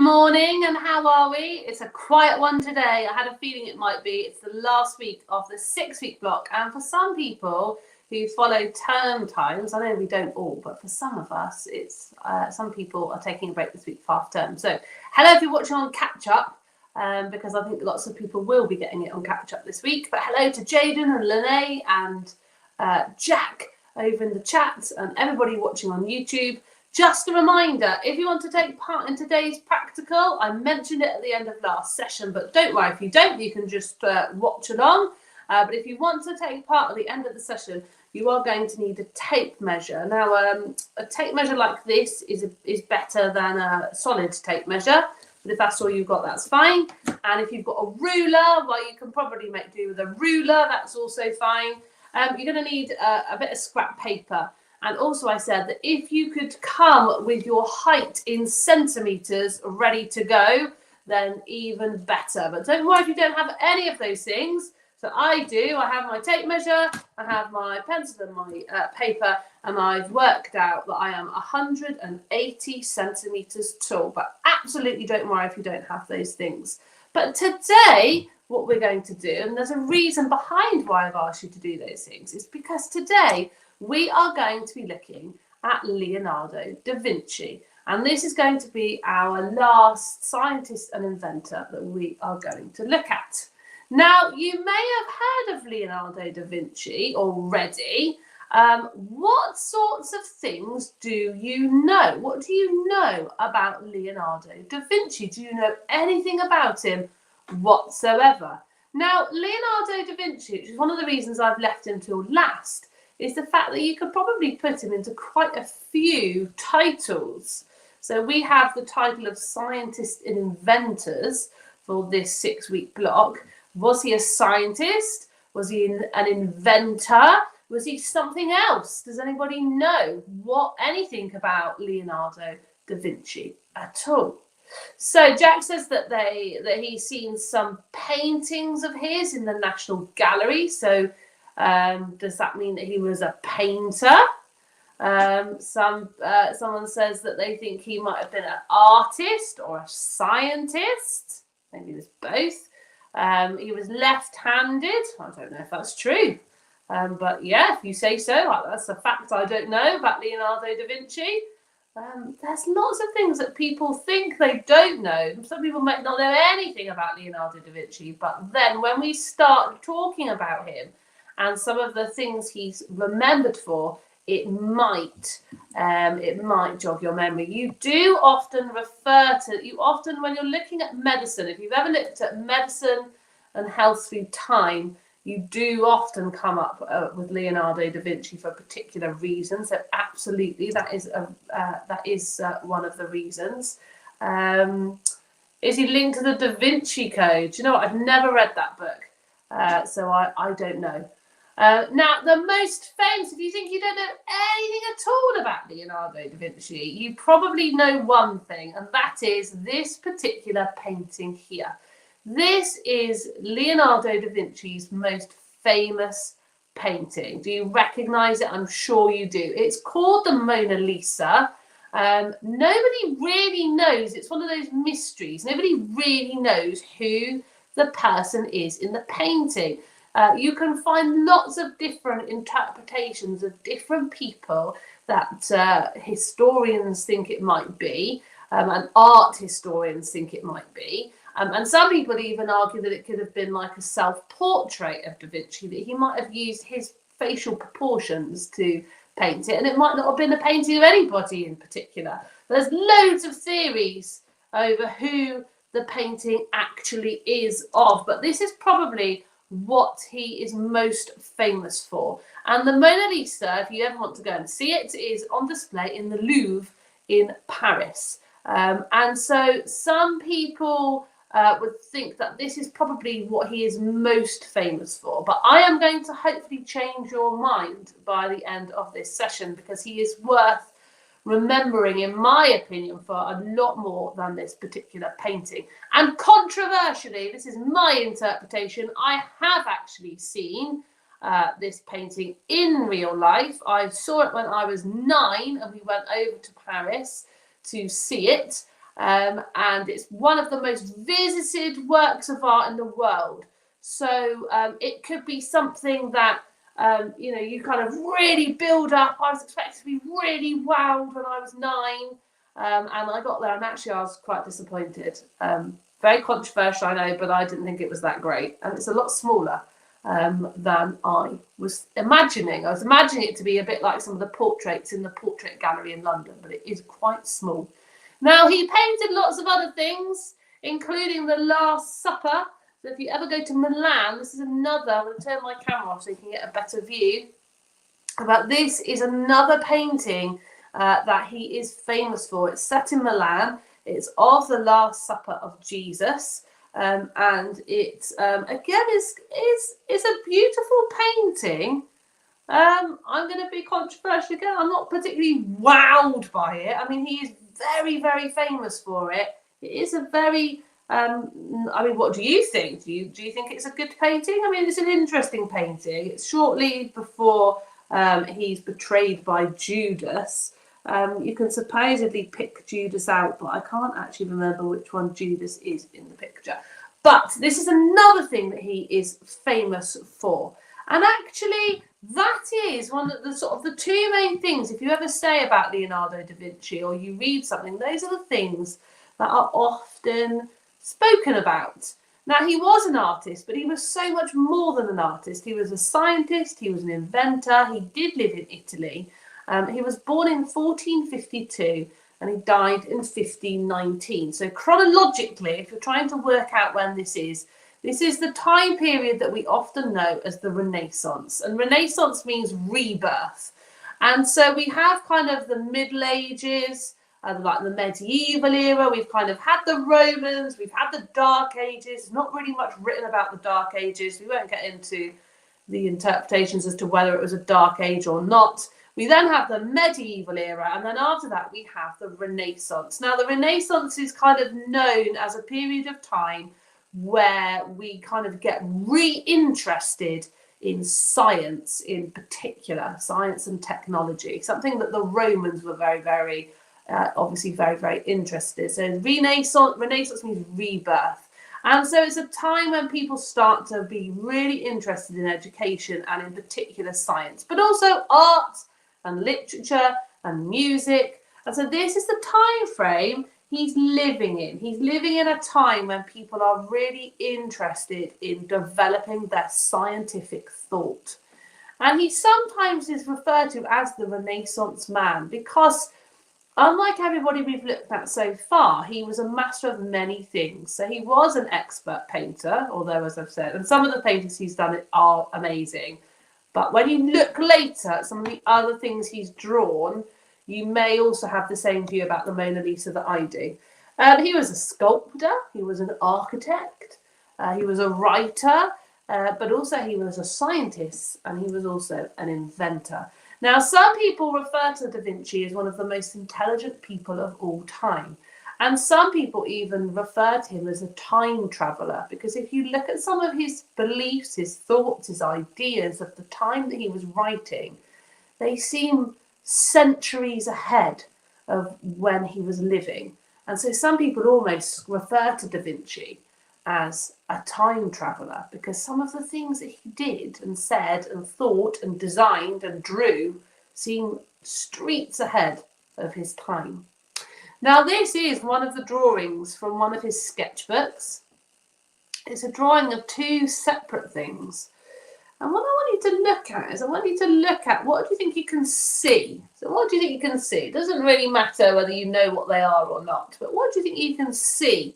morning, and how are we? It's a quiet one today. I had a feeling it might be. It's the last week of the 6-week block, and for some people who follow term times, I know we don't all, but for some of us, it's some people are taking a break this week for half term. So hello if you're watching on catch up, because I think lots of people will be getting it on catch up this week. But hello to Jaden and Lene and Jack over in the chat, and everybody watching on YouTube. Just a reminder, if you want to take part in today's practical, I mentioned it at the end of last session, but don't worry, if you don't, you can just watch along. But if you want to take part at the end of the session, you are going to need a tape measure. Now, a tape measure like this is better than a solid tape measure, but if that's all you've got, that's fine. And if you've got a ruler, well, you can probably make do with a ruler, that's also fine. You're going to need a bit of scrap paper. And also I said that if you could come with your height in centimetres ready to go, then even better. But don't worry if you don't have any of those things. So I do. I have my tape measure, I have my pencil and my paper, and I've worked out that I am 180 centimetres tall. But absolutely don't worry if you don't have those things. But today, what we're going to do, and there's a reason behind why I've asked you to do those things, is because today we are going to be looking at Leonardo da Vinci. And this is going to be our last scientist and inventor that we are going to look at. Now, you may have heard of Leonardo da Vinci already. What sorts of things do you know? What do you know about Leonardo da Vinci? Do you know anything about him whatsoever? Now, Leonardo da Vinci, which is one of the reasons I've left him till last, is the fact that you could probably put him into quite a few titles. So we have the title of Scientist in Inventors for this 6-week block. Was he a scientist? Was he an inventor? Was he something else? Does anybody know anything about Leonardo da Vinci at all? So Jack says that he's seen some paintings of his in the National Gallery. So does that mean that he was a painter? Someone says that they think he might have been an artist or a scientist. Maybe there's both. He was left-handed. I don't know if that's true. But yeah, if you say so, that's a fact I don't know about Leonardo da Vinci. There's lots of things that people think they don't know. Some people might not know anything about Leonardo da Vinci, but then when we start talking about him, and some of the things he's remembered for, it might jog your memory. You do often when you're looking at medicine, if you've ever looked at medicine and health through time, you do often come up with Leonardo da Vinci for a particular reason. So absolutely, that is one of the reasons. Is he linked to the Da Vinci Code? Do you know what? I've never read that book, so I don't know. Now, the most famous, if you think you don't know anything at all about Leonardo da Vinci, you probably know one thing, and that is this particular painting here. This is Leonardo da Vinci's most famous painting. Do you recognise it? I'm sure you do. It's called the Mona Lisa. Nobody really knows. It's one of those mysteries. Nobody really knows who the person is in the painting. You can find lots of different interpretations of different people that historians think it might be, and art historians think it might be. And some people even argue that it could have been like a self-portrait of Da Vinci, that he might have used his facial proportions to paint it, and it might not have been a painting of anybody in particular. There's loads of theories over who the painting actually is of, but this is probably what he is most famous for. And the Mona Lisa, if you ever want to go and see it, is on display in the Louvre in Paris. And so some people would think that this is probably what he is most famous for. But I am going to hopefully change your mind by the end of this session, because he is worth remembering, in my opinion, for a lot more than this particular painting. And controversially, this is my interpretation, I have actually seen this painting in real life. I saw it when I was 9 and we went over to Paris to see it. and it's one of the most visited works of art in the world. So it could be something that you know, you kind of really build up. I was expecting to be really wowed when I was 9, and I got there and actually I was quite disappointed. Very controversial, I know, but I didn't think it was that great, and it's a lot smaller than I was imagining. I was imagining it to be a bit like some of the portraits in the Portrait Gallery in London, but it is quite small. Now, he painted lots of other things, including the Last Supper. So if you ever go to Milan, this is another, I'm going to turn my camera off so you can get a better view. But this is another painting that he is famous for. It's set in Milan. It's of the Last Supper of Jesus. And it, again, is a beautiful painting. I'm going to be controversial again. I'm not particularly wowed by it. I mean, he is very, very famous for it. It is a very... I mean, what do you think? Do you think it's a good painting? I mean, it's an interesting painting. It's shortly before he's betrayed by Judas. You can supposedly pick Judas out, but I can't actually remember which one Judas is in the picture. But this is another thing that he is famous for. And actually, that is one of the sort of the two main things. If you ever say about Leonardo da Vinci or you read something, those are the things that are often spoken about. Now, he was an artist, but he was so much more than an artist. He was a scientist, he was an inventor, he did live in Italy. He was born in 1452 and he died in 1519. So chronologically, if you're trying to work out when this is the time period that we often know as the Renaissance. And Renaissance means rebirth. And so we have kind of the Middle Ages, like the medieval era. We've kind of had the Romans, we've had the Dark Ages. Not really much written about the Dark Ages. We won't get into the interpretations as to whether it was a Dark Age or not. We then have the medieval era, and then after that we have the Renaissance. Now, the Renaissance is kind of known as a period of time where we kind of get reinterested in science, in particular, science and technology, something that the Romans were very, very obviously very, very interested. So Renaissance means rebirth. And so it's a time when people start to be really interested in education and in particular science, but also art and literature and music. And so this is the time frame he's living in. He's living in a time when people are really interested in developing their scientific thought. And he sometimes is referred to as the Renaissance man because unlike everybody we've looked at so far, he was a master of many things. So he was an expert painter, although, as I've said, and some of the paintings he's done are amazing. But when you look later at some of the other things he's drawn, you may also have the same view about the Mona Lisa that I do. He was a sculptor, he was an architect, he was a writer, but also he was a scientist, and he was also an inventor. Now, some people refer to Da Vinci as one of the most intelligent people of all time. And some people even refer to him as a time traveller, because if you look at some of his beliefs, his thoughts, his ideas of the time that he was writing, they seem centuries ahead of when he was living. And so some people almost refer to Da Vinci as a time traveller, because some of the things that he did and said and thought and designed and drew seem streets ahead of his time. Now, this is one of the drawings from one of his sketchbooks. It's a drawing of two separate things. And what I want you to look at is, I want you to look at, what do you think you can see? So what do you think you can see? It doesn't really matter whether you know what they are or not, but what do you think you can see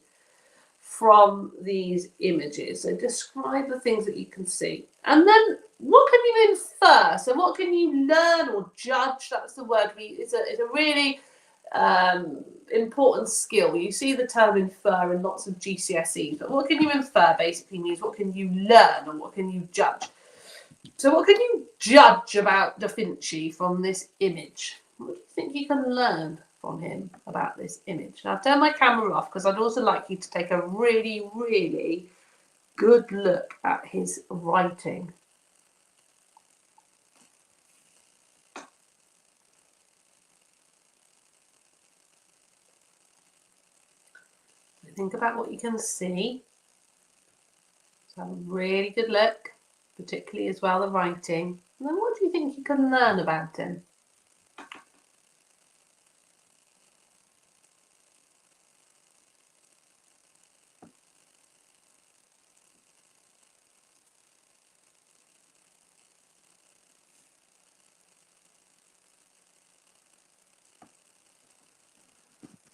from these images? So describe the things that you can see. And then what can you infer? So what can you learn or judge? That's the word. It's a really important skill. You see the term infer in lots of GCSEs, but what can you infer basically means what can you learn or what can you judge? So what can you judge about Da Vinci from this image? What do you think you can learn from him about this image? Now, I've turned my camera off because I'd also like you to take a really, really good look at his writing. think about what you can see. So have a really good look, particularly as well the writing. And then what do you think you can learn about him?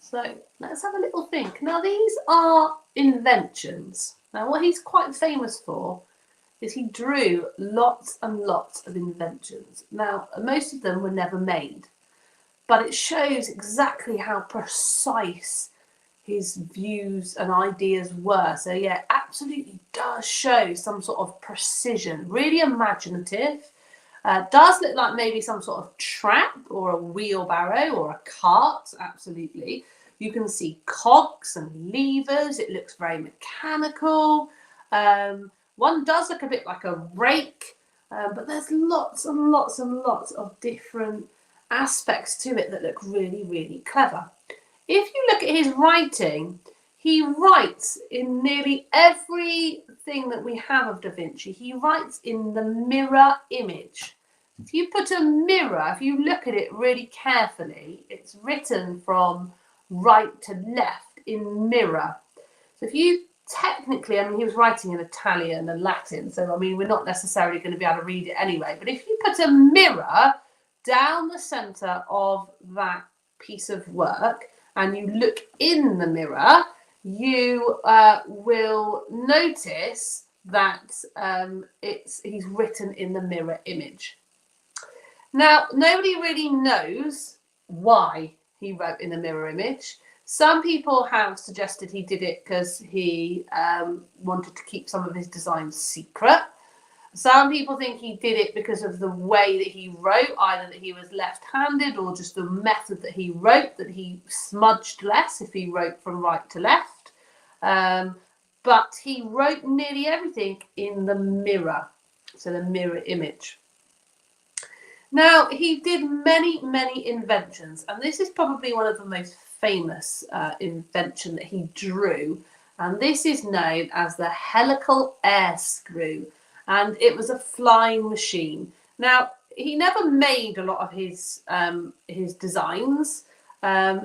So let's have a little think. Now these are inventions. Now what he's quite famous for is he drew lots and lots of inventions. Now most of them were never made, but it shows exactly how precise his views and ideas were. So yeah, absolutely does show some sort of precision, really imaginative. Does look like maybe some sort of trap or a wheelbarrow or a cart, absolutely. You can see cogs and levers. It looks very mechanical. One does look a bit like a rake, but there's lots and lots and lots of different aspects to it that look really, really clever. If you look at his writing, he writes in nearly everything that we have of Da Vinci. He writes in the mirror image. If you put a mirror, if you look at it really carefully, it's written from right to left in mirror. So if you technically, I mean, he was writing in Italian and Latin, so I mean, we're not necessarily going to be able to read it anyway. But if you put a mirror down the centre of that piece of work and you look in the mirror, you will notice that he's written in the mirror image. Now, nobody really knows why he wrote in the mirror image. Some people have suggested he did it because he wanted to keep some of his designs secret. Some people think he did it because of the way that he wrote, either that he was left-handed or just the method that he wrote, that he smudged less if he wrote from right to left. But he wrote nearly everything in the mirror, so the mirror image. Now, he did many, many inventions, and this is probably one of the most famous invention that he drew, and this is known as the helical air screw, and it was a flying machine. Now, he never made a lot of his designs.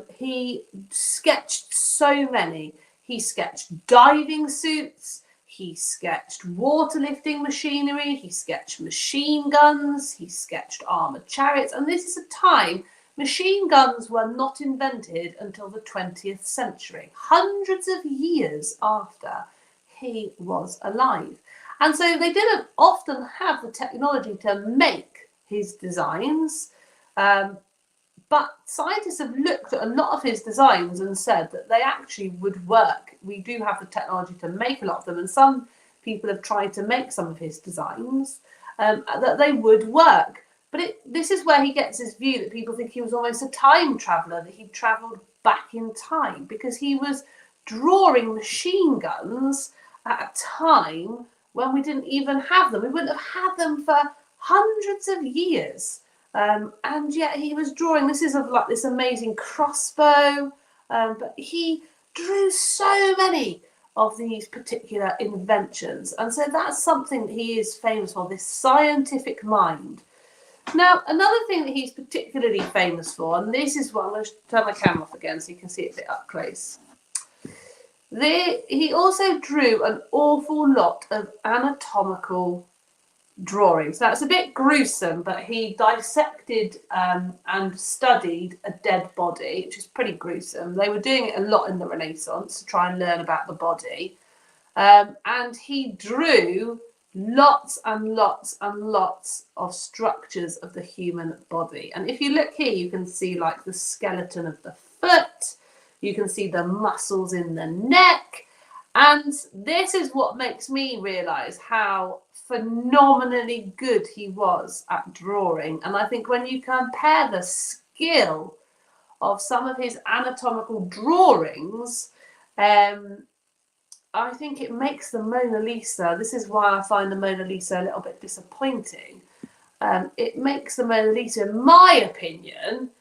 He sketched so many. He sketched diving suits. He sketched water lifting machinery, he sketched machine guns, he sketched armoured chariots, and this is a time machine guns were not invented until the 20th century, hundreds of years after he was alive. And so they didn't often have the technology to make his designs, but scientists have looked at a lot of his designs and said that they actually would work. We do have the technology to make a lot of them, and some people have tried to make some of his designs that they would work. But this is where he gets his view that people think he was almost a time traveller, that he travelled back in time, because he was drawing machine guns at a time when we didn't even have them. We wouldn't have had them for hundreds of years. And yet he was drawing, this is of like this amazing crossbow, but he drew so many of these particular inventions. And so that's something that he is famous for, this scientific mind. Now, another thing that he's particularly famous for, and this is what I'm going to turn my camera off again so you can see it a bit up close. He also drew an awful lot of anatomical drawings. Now, it's a bit gruesome, but he dissected and studied a dead body, which is pretty gruesome. They were doing it a lot in the Renaissance to try and learn about the body. And he drew lots and lots and lots of structures of the human body. And if you look here, you can see like the skeleton of the foot, you can see the muscles in the neck. And this is what makes me realise how phenomenally good he was at drawing. And I think when you compare the skill of some of his anatomical drawings, I think it makes the Mona Lisa, this is why I find the Mona Lisa a little bit disappointing. It makes the Mona Lisa, in my opinion,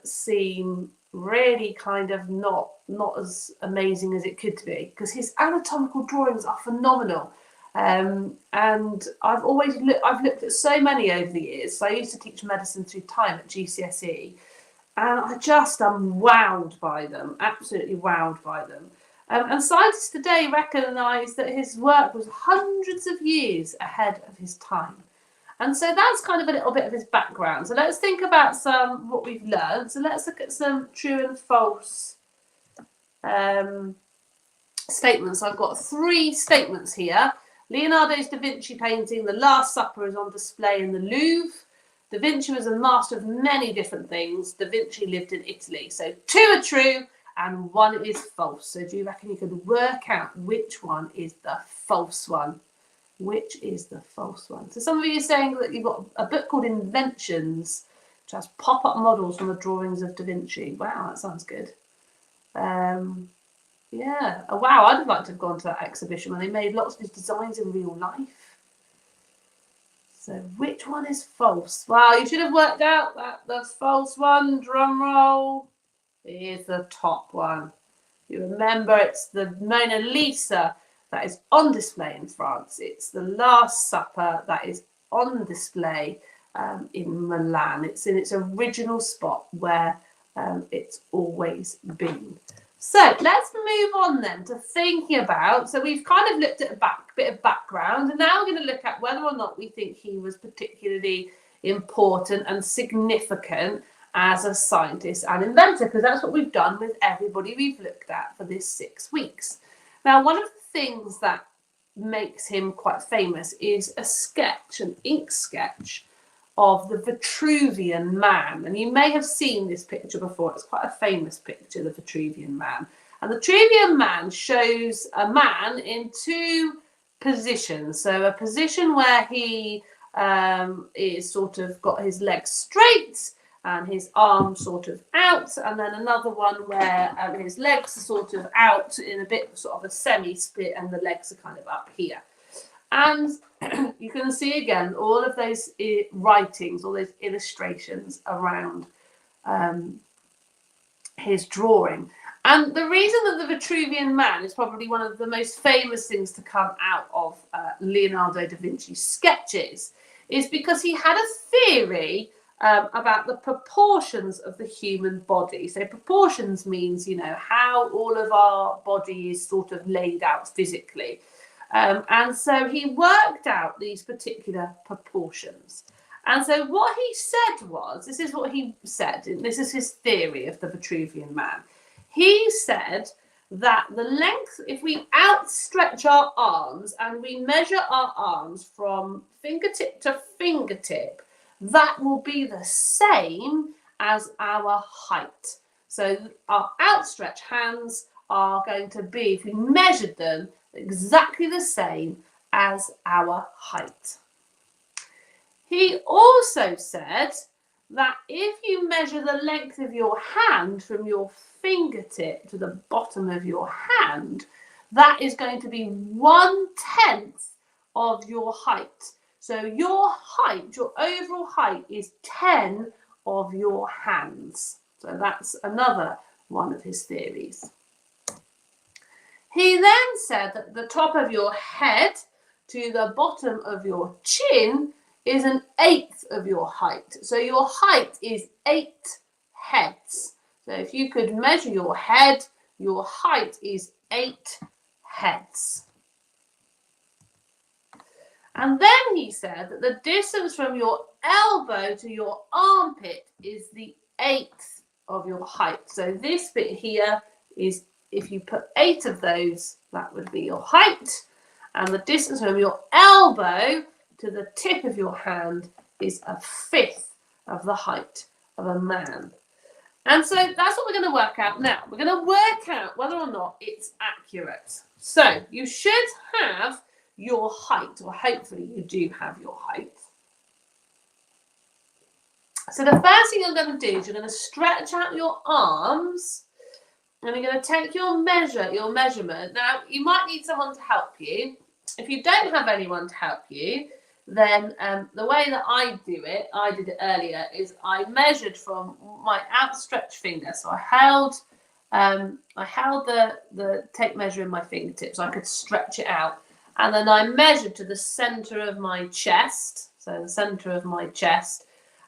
seem really kind of not as amazing as it could be, because his anatomical drawings are phenomenal. And I've looked at so many over the years. So I used to teach medicine through time at GCSE, and I just am wowed by them, absolutely wowed by them. And scientists today recognise that his work was hundreds of years ahead of his time. And so that's kind of a little bit of his background. So let's think about what we've learned. So let's look at some true and false statements. I've got 3 statements here. Leonardo's Da Vinci painting, The Last Supper, is on display in the Louvre. Da Vinci was a master of many different things. Da Vinci lived in Italy. So 2 are true and 1 is false. So do you reckon you could work out which one is the false one? Which is the false one? So some of you are saying that you've got a book called Inventions, which has pop-up models from the drawings of Da Vinci. Wow, that sounds good. Yeah. Oh, wow, I'd have liked to have gone to that exhibition where they made lots of his designs in real life. So which one is false? Wow, you should have worked out that the false one, drum roll, is the top one. You remember it's the Mona Lisa that is on display in France. It's the Last Supper that is on display in Milan. It's in its original spot where it's always been. So let's move on then to thinking about, so we've kind of looked at a bit of background, and now we're going to look at whether or not we think he was particularly important and significant as a scientist and inventor, because that's what we've done with everybody we've looked at for this 6 weeks. Now, one of the things that makes him quite famous is a sketch, an ink sketch of the Vitruvian Man. And you may have seen this picture before. It's quite a famous picture, the Vitruvian Man. And the Vitruvian Man shows a man in 2 positions. So a position where he is sort of got his legs straight and his arms sort of out, and then another one where his legs are sort of out in a bit sort of a semi-split and the legs are kind of up here. And you can see again all of those writings, all those illustrations around his drawing. And the reason that the Vitruvian Man is probably one of the most famous things to come out of Leonardo da Vinci's sketches is because he had a theory about the proportions of the human body. So proportions means, you know, how all of our body is sort of laid out physically. And so he worked out these particular proportions. And so what he said was, this is what he said, this is his theory of the Vitruvian Man. He said that the length, if we outstretch our arms and we measure our arms from fingertip to fingertip, that will be the same as our height. So our outstretched hands are going to be, if we measured them, exactly the same as our height. He also said that if you measure the length of your hand from your fingertip to the bottom of your hand, that is going to be 1/10 of your height. So your height, your overall height, is 10 of your hands. So that's another one of his theories. He then said that the top of your head to the bottom of your chin is 1/8 of your height. So your height is 8 heads. So if you could measure your head, your height is 8 heads. And then he said that the distance from your elbow to your armpit is the 1/8 of your height. So this bit here is, if you put 8 of those, that would be your height. And the distance from your elbow to the tip of your hand is 1/5 of the height of a man. And so that's what we're going to work out now. We're going to work out whether or not it's accurate. So you should have your height, or hopefully you do have your height. So the first thing you're going to do is you're going to stretch out your arms, and you're going to take your measurement. Now, you might need someone to help you. If you don't have anyone to help you, then the way that I did it earlier, is I measured from my outstretched finger. So I held the tape measure in my fingertips so I could stretch it out. And then I measured to the center of my chest, so the center of my chest,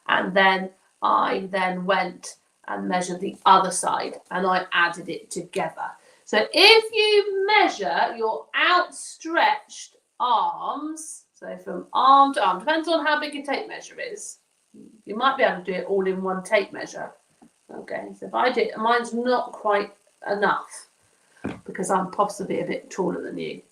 and then I went and measured the other side, and I added it together. So if you measure your outstretched arms, so from arm to arm, depends on how big your tape measure is. You might be able to do it all in one tape measure. Okay, so if I do it, mine's not quite enough because I'm possibly a bit taller than you.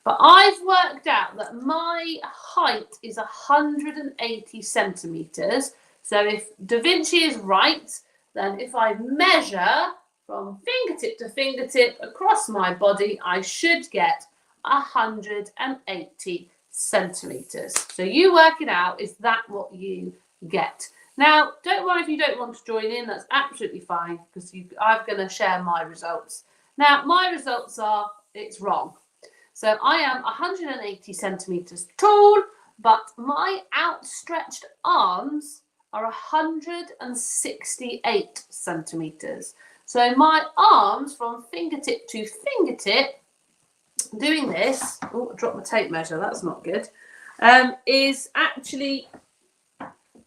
But I've worked out that my height is 180 centimetres. So if Da Vinci is right, then if I measure from fingertip to fingertip across my body, I should get 180 centimetres. So you work it out, is that what you get? Now, don't worry if you don't want to join in, that's absolutely fine, because I'm going to share my results. Now, my results are, it's wrong. So I am 180 centimetres tall, but my outstretched arms are 168 centimetres. So my arms from fingertip to fingertip, doing this, oh, I dropped my tape measure, that's not good, is actually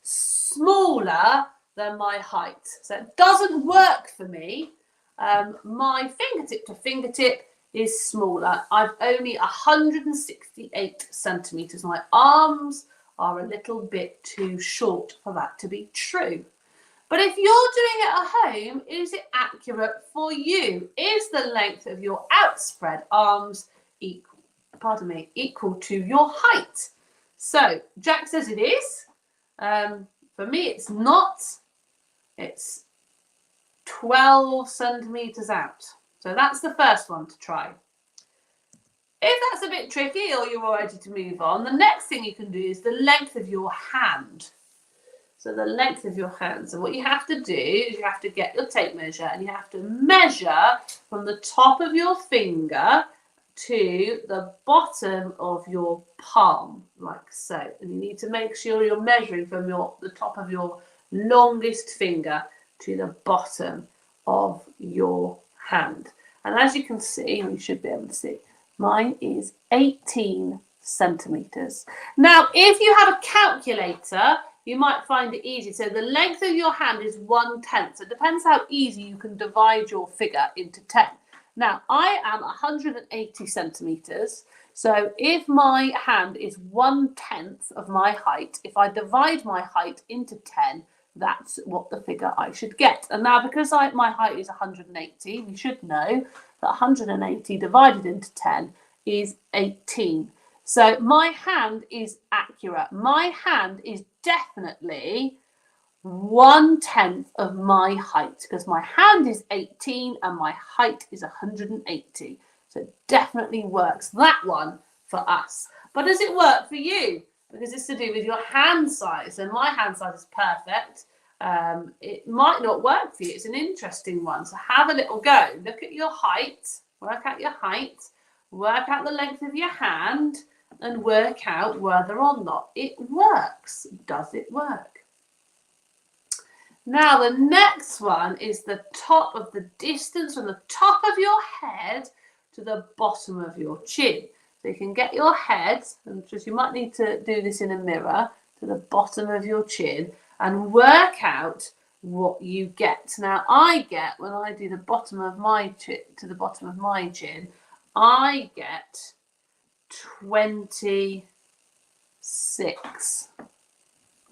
smaller than my height. So it doesn't work for me. My fingertip to fingertip is smaller. I've only 168 centimetres. My arms are a little bit too short for that to be true. But if you're doing it at home, is it accurate for you? Is the length of your outspread arms equal to your height? So Jack says it is. For me, it's not. It's 12 centimetres out. So that's the first one to try. If that's a bit tricky or you're ready to move on, the next thing you can do is the length of your hand. So the length of your hand. So what you have to do is you have to get your tape measure and you have to measure from the top of your finger to the bottom of your palm, like so. And you need to make sure you're measuring from the top of your longest finger to the bottom of your hand. And as you can see, you should be able to see, mine is 18 centimetres. Now, if you have a calculator, you might find it easy. So the length of your hand is 1/10. So it depends how easy you can divide your figure into 10. Now, I am 180 centimetres. So if my hand is 1/10 of my height, if I divide my height into 10, that's what the figure I should get. And now, because my height is 180, we should know that 180 divided into 10 is 18. So my hand is accurate. My hand is definitely 1/10 of my height, because my hand is 18 and my height is 180. So it definitely works, that one, for us. But does it work for you? Because it's to do with your hand size, and my hand size is perfect. It might not work for you. It's an interesting one. So have a little go. Look at your height, work out your height, work out the length of your hand, and work out whether or not it works. Does it work? Now the next one is the top of the distance from the top of your head to the bottom of your chin. So you can get your head, and just you might need to do this in a mirror, to the bottom of your chin and work out what you get. Now I get, when I do the bottom of my chin to the bottom of my chin, I get 26.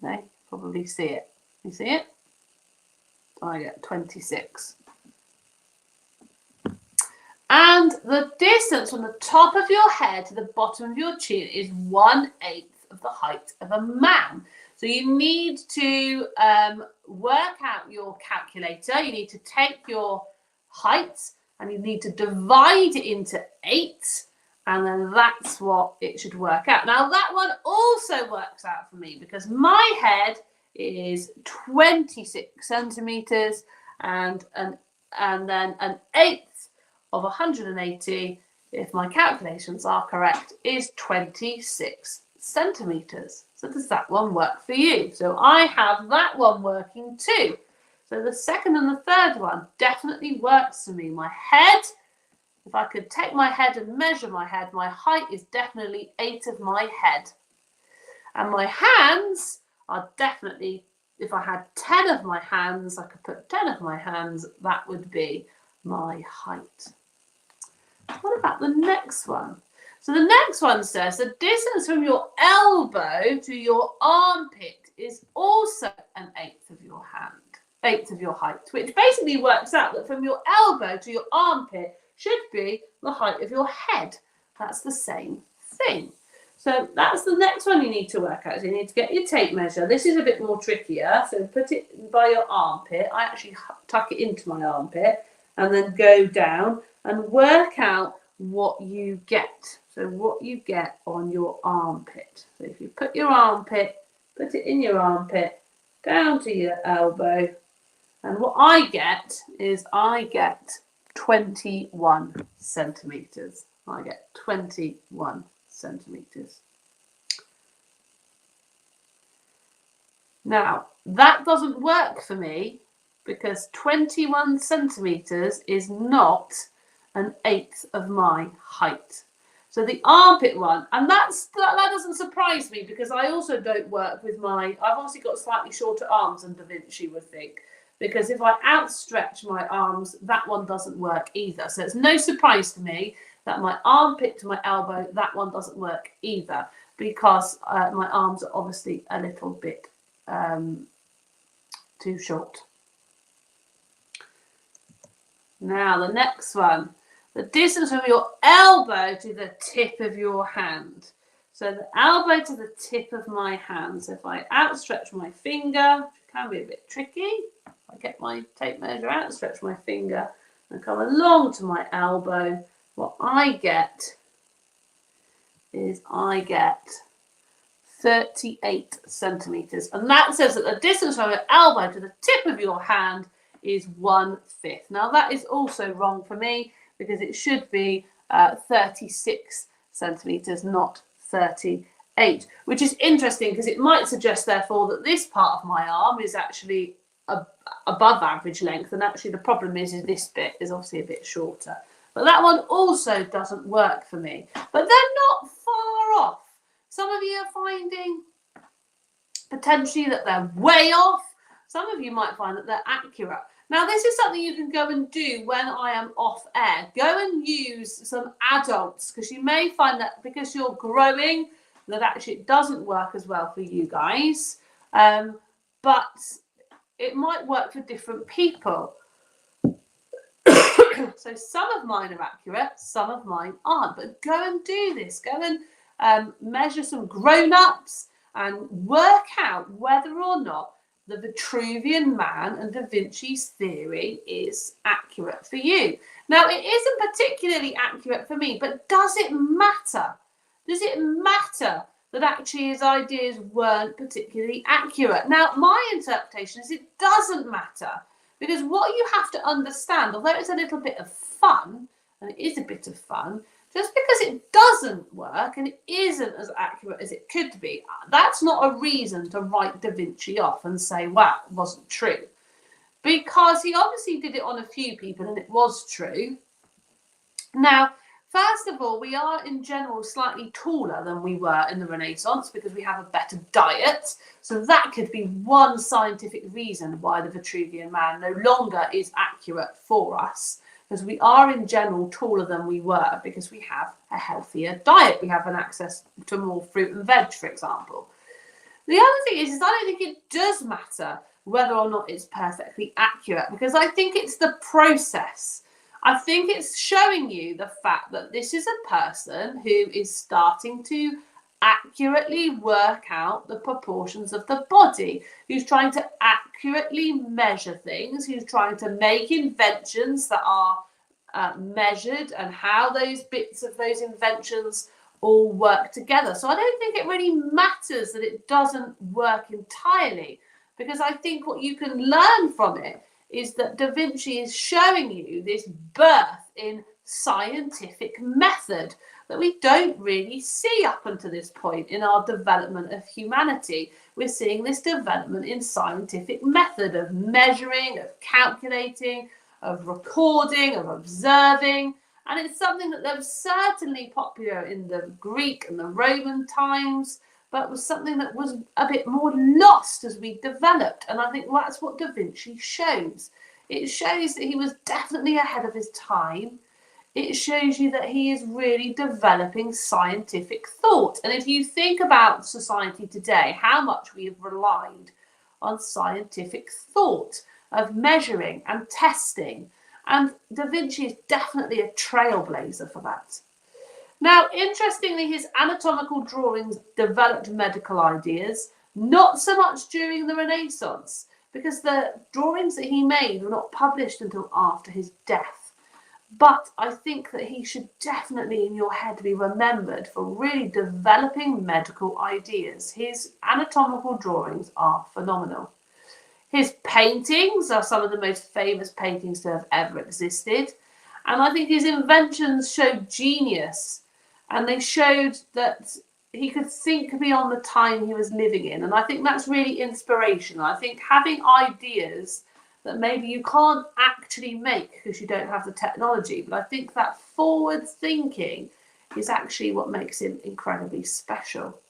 Okay, probably see it. You see it? I get 26. And the distance from the top of your head to the bottom of your chin is 1/8 of the height of a man. So you need to work out your calculator. You need to take your height and you need to divide it into 8. And then that's what it should work out. Now that one also works out for me because my head is 26 centimetres and then 1/8 of 180, if my calculations are correct, is 26 centimetres. So does that one work for you? So I have that one working too. So the second and the third one definitely works for me. My head, if I could take my head and measure my head, my height is definitely 8 of my head. And my hands are definitely, if I had 10 of my hands, I could put 10 of my hands, that would be my height. What about the next one? So the next one says the distance from your elbow to your armpit is also an 1/8 of your hand, 1/8 of your height, which basically works out that from your elbow to your armpit should be the height of your head. That's the same thing. So that's the next one you need to work out. So you need to get your tape measure. This is a bit more trickier. So put it by your armpit. I actually tuck it into my armpit and then go down and work out what you get. So what you get on your armpit. So if you put your armpit, put it in your armpit, down to your elbow. And what I get is I get 21 centimetres. I get 21 centimetres. Now, that doesn't work for me because 21 centimetres is not an 1/8 of my height. So the armpit one, and that doesn't surprise me because I also don't work with I've obviously got slightly shorter arms than Da Vinci would think, because if I outstretch my arms, that one doesn't work either. So it's no surprise to me that my armpit to my elbow, that one doesn't work either, because my arms are obviously a little bit too short. Now the next one, the distance from your elbow to the tip of your hand. So the elbow to the tip of my hand. So if I outstretch my finger, which can be a bit tricky, I get my tape measure out, stretch my finger and come along to my elbow, what I get is I get 38 centimetres. And that says that the distance from your elbow to the tip of your hand is 1/5. Now that is also wrong for me because it should be 36 centimetres, not 38, which is interesting because it might suggest therefore that this part of my arm is actually above average length, and actually the problem is this bit is obviously a bit shorter. But that one also doesn't work for me. But they're not far off. Some of you are finding potentially that they're way off. Some of you might find that they're accurate. Now, this is something you can go and do when I am off air. Go and use some adults, because you may find that because you're growing, that actually it doesn't work as well for you guys. But it might work for different people. So some of mine are accurate, some of mine aren't. But go and do this. Go and measure some grown-ups and work out whether or not the Vitruvian Man and Da Vinci's theory is accurate for you. Now, it isn't particularly accurate for me, but does it matter? Does it matter that actually his ideas weren't particularly accurate? Now, my interpretation is it doesn't matter, because what you have to understand, although it's a little bit of fun, and it is a bit of fun, just because it doesn't work and it isn't as accurate as it could be, that's not a reason to write Da Vinci off and say, wow, it wasn't true. Because he obviously did it on a few people and it was true. Now, first of all, we are in general slightly taller than we were in the Renaissance because we have a better diet. So that could be one scientific reason why the Vitruvian Man no longer is accurate for us. Because we are in general taller than we were because we have a healthier diet. We have an access to more fruit and veg, for example. The other thing is I don't think it does matter whether or not it's perfectly accurate, because I think it's the process. I think it's showing you the fact that this is a person who is starting to accurately work out the proportions of the body, who's trying to accurately measure things, who's trying to make inventions that are measured, and how those bits of those inventions all work together. So I don't think it really matters that it doesn't work entirely, because I think what you can learn from it is that Da Vinci is showing you this birth in scientific method that we don't really see up until this point in our development of humanity. We're seeing this development in scientific method of measuring, of calculating, of recording, of observing. And it's something that was certainly popular in the Greek and the Roman times, but was something that was a bit more lost as we developed. And I think that's what Da Vinci shows. It shows that he was definitely ahead of his time. It shows you that he is really developing scientific thought. And if you think about society today, how much we have relied on scientific thought of measuring and testing. And Da Vinci is definitely a trailblazer for that. Now, interestingly, his anatomical drawings developed medical ideas, not so much during the Renaissance, because the drawings that he made were not published until after his death. But I think that he should definitely in your head be remembered for really developing medical ideas. His anatomical drawings are phenomenal. His paintings are some of the most famous paintings to have ever existed. And I think his inventions showed genius. And they showed that he could think beyond the time he was living in. And I think that's really inspirational. I think having ideas that maybe you can't actually make because you don't have the technology. But I think that forward thinking is actually what makes him incredibly special.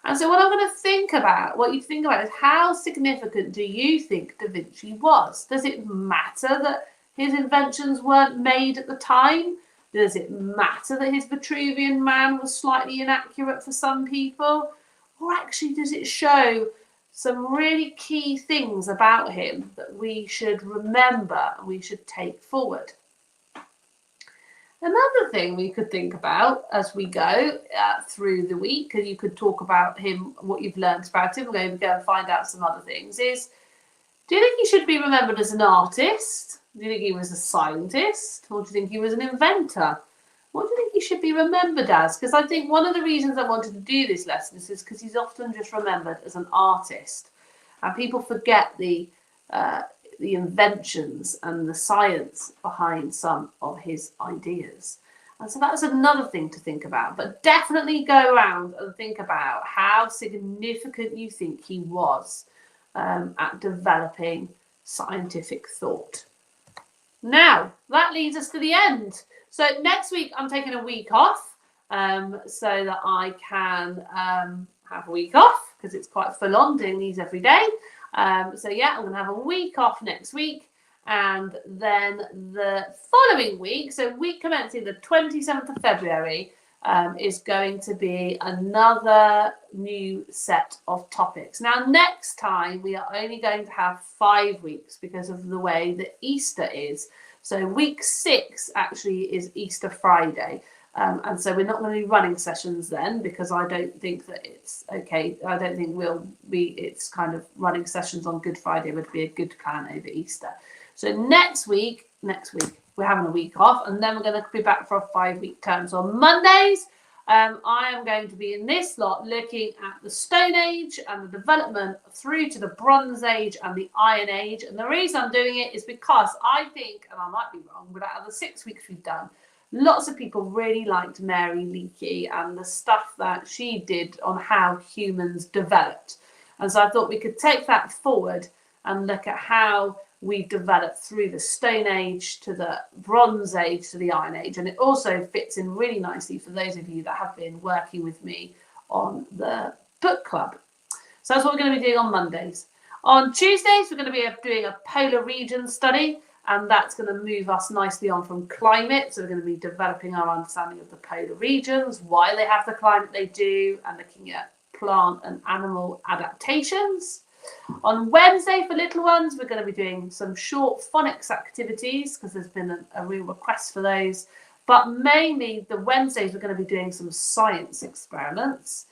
And so what I'm going to think about, what you think about is how significant do you think Da Vinci was? Does it matter that his inventions weren't made at the time? Does it matter that his Vitruvian Man was slightly inaccurate for some people? Or actually does it show some really key things about him that we should remember and we should take forward? Another thing we could think about as we go through the week, and you could talk about him, what you've learned about him, we're going to go and find out some other things, is do you think he should be remembered as an artist? Do you think he was a scientist? Or do you think he was an inventor? What do you think he should be remembered as? Because I think one of the reasons I wanted to do this lesson is because he's often just remembered as an artist. And people forget the inventions and the science behind some of his ideas. And so that's another thing to think about. But definitely go around and think about how significant you think he was at developing scientific thought. Now, that leads us to the end. So next week, I'm taking a week off so that I can have a week off because it's quite full on doing these every day. So yeah, I'm going to have a week off next week. And then the following week, so week commencing the 27th of February, is going to be another new set of topics. Now, next time, we are only going to have 5 weeks because of the way that Easter is. So week 6 actually is Easter Friday. And so we're not going to be running sessions then because I don't think that it's okay. I don't think it's kind of running sessions on Good Friday would be a good plan over Easter. So next week, we're having a week off and then we're going to be back for a 5-week term. So on Mondays, I am going to be in this lot looking at the Stone Age and the development through to the Bronze Age and the Iron Age. And the reason I'm doing it is because I think, and I might be wrong, but out of the 6 weeks we've done, lots of people really liked Mary Leakey and the stuff that she did on how humans developed. And so I thought we could take that forward and look at how we developed through the Stone Age to the Bronze Age to the Iron Age. And it also fits in really nicely for those of you that have been working with me on the book club. So that's what we're going to be doing on Mondays. On Tuesdays, we're going to be doing a polar region study. And that's going to move us nicely on from climate. So we're going to be developing our understanding of the polar regions, why they have the climate they do, and looking at plant and animal adaptations. On Wednesday, for little ones, we're going to be doing some short phonics activities because there's been a real request for those. But mainly the Wednesdays, we're going to be doing some science experiments.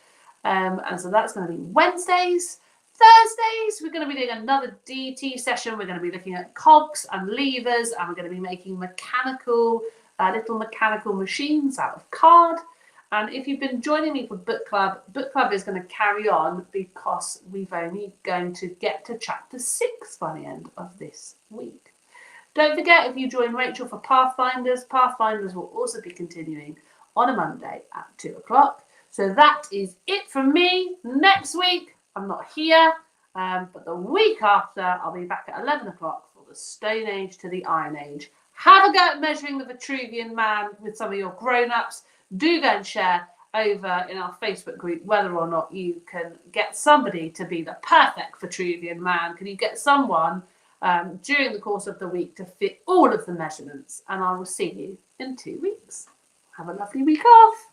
And so that's going to be Wednesdays. Thursdays, we're going to be doing another DT session. We're going to be looking at cogs and levers, and we're going to be making little mechanical machines out of card. And if you've been joining me for book club is going to carry on because we've only going to get to chapter 6 by the end of this week. Don't forget, if you join Rachel for Pathfinders, Pathfinders will also be continuing on a Monday at 2 o'clock. So that is it from me. Next week, I'm not here, but the week after, I'll be back at 11 o'clock for the Stone Age to the Iron Age. Have a go at measuring the Vitruvian Man with some of your grown-ups. Do go and share over in our Facebook group whether or not you can get somebody to be the perfect Vitruvian Man. Can you get someone during the course of the week to fit all of the measurements? And I will see you in 2 weeks. Have a lovely week off.